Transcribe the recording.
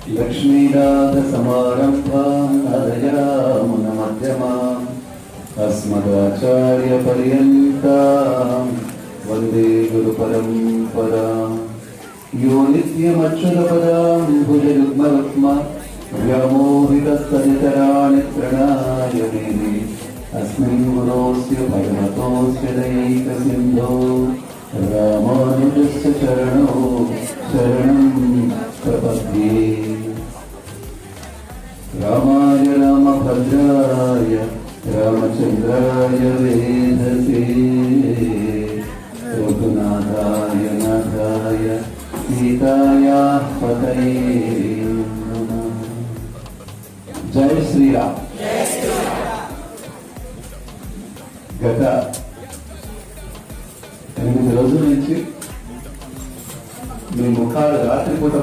लक्ष्मीनाथसमारम्भां नारयामुनमध्यमाम् अस्मदाचार्यपर्यन्तां वन्दे गुरुपरम्पराम्। यो नित्यमच्युतपदां भुजयुग्मरुक्मा व्यामोहितस्तदितराणि तृणाय मेने अस्मिन् गुरोऽस्य भगवतोऽस्य दयैकसिन्धो रामानुजस्य चरणौ शरणं प्रपद्ये। रामाय रामभद्राय रामचन्द्राय वेधसे रघुनाथाय नाथाय सीतायाः पतये नमः। जय श्रीराम। గత 8 రోజుల నుంచి మీ ముఖాలు రాత్రిపూట